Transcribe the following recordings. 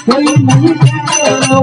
कोई नहीं करो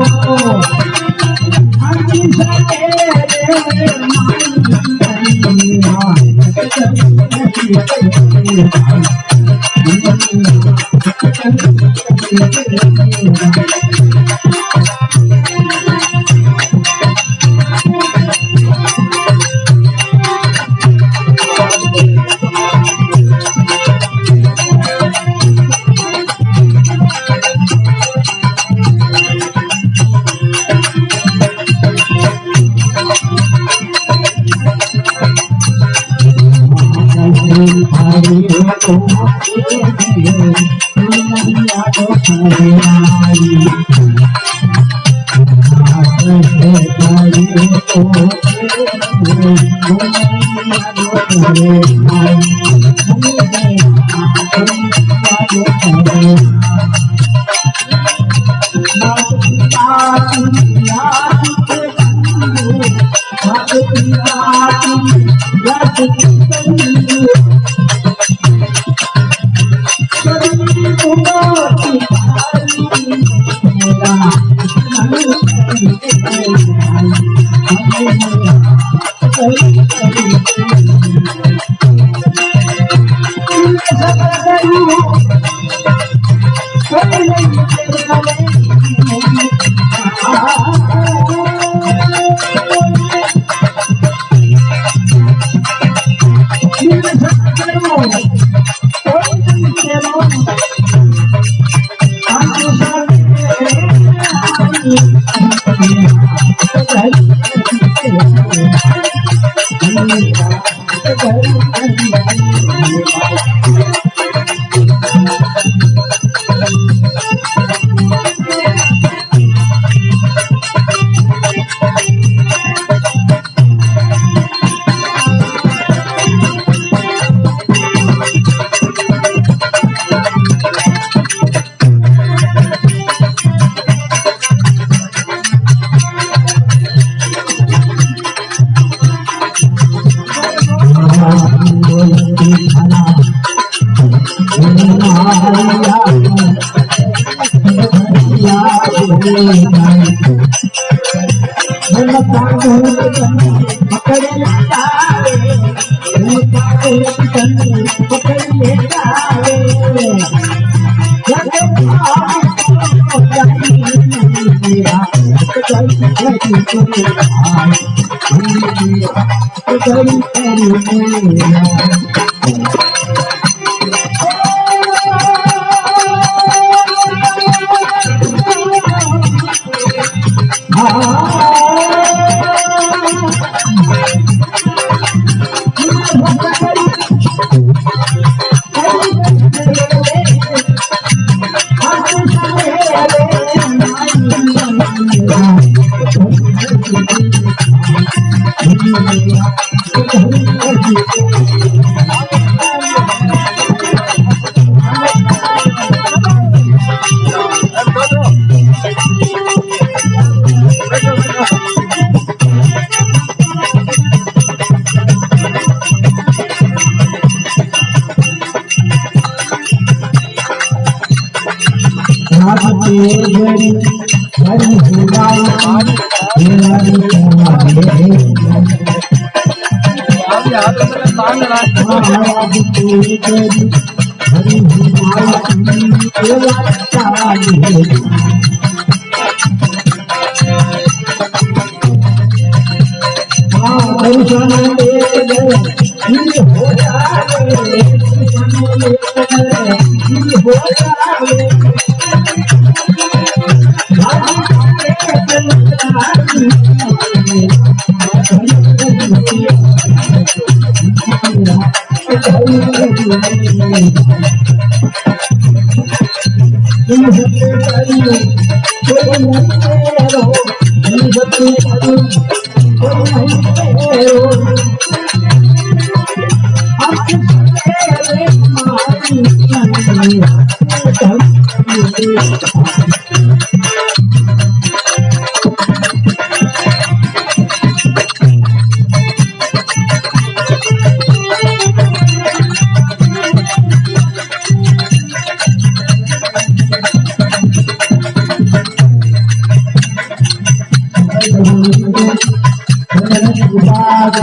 महाराज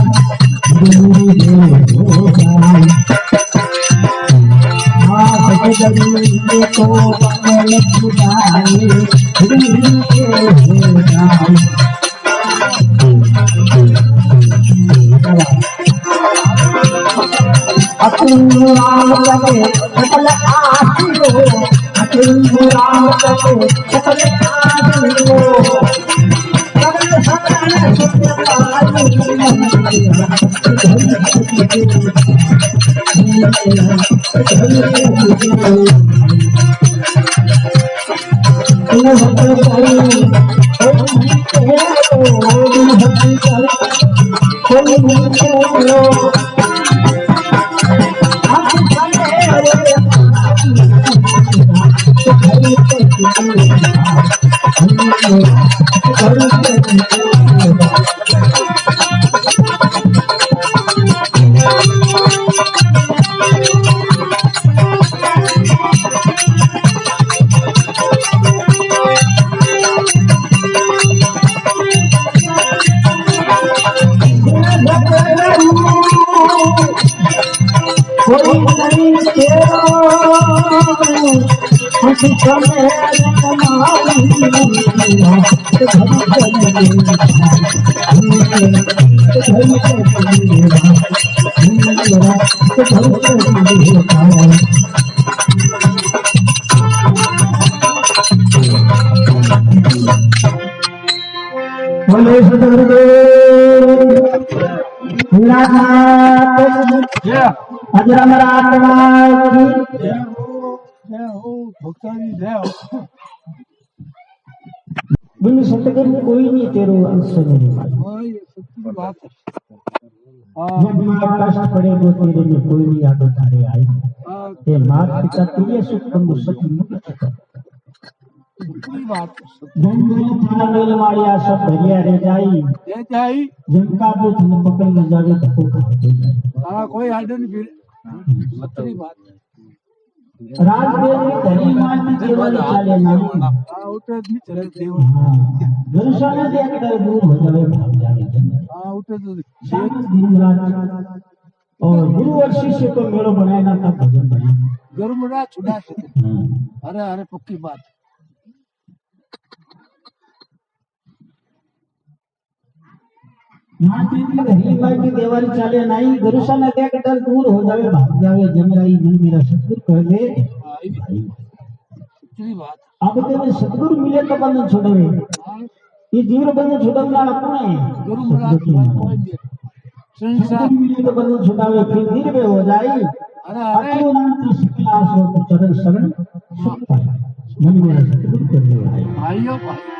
गुरुदेव हो जाए आप जगदीश को मंगल खुदाए गुरुदेव हो जाए अतुल राम लगे सकल आशियो अतुल राम लगे सकल आशियो सकल सकल बिन सतगुरु कोई नहीं तेरो अंश मेरे बात जब माँ कष्ट पड़े वो तेरे में कोई नहीं याद तारे आई ते मात पिता तुझे सुख तुम सखी मुक्त बात जंगल थाना मेल मारिया सब भरिया रे जाई जनका जो धन पकड़ ले जावे धक्को खा जाए कोई आडे नहीं फिर मतरी बात राजदेव ने धनी माटी केवल चाले नहीं उठे नहीं चले देव गुरुसा ने देख कर दूर हो जावे भाग जावे उठे तो शांत दिन रात और गुरु और शिष्य को मेलो बनाए ना तब भजन बने गुरु मुड़ा छुड़ा अरे अरे पक्की बात माटी की धनी माटी देवारी चाले नहीं गुरुसा ने देख कर दूर हो जावे भाग जावे जमराई मन मेरा सतगुरु कह दे सच्ची बात अब तेरे सतगुरु मिले तो बंधन छोड़वे ये जीवन बंधन छुड़ाना अपने गुरु मुड़ा कोई भी संसार मिले तो बंधन छुड़ावे फिर निर्भय हो जाए अरे अतुल नाम की शिकला सो चरण शरण सुख पाए मन मेरा सतगुरु कर दे भाई भाइयों भाई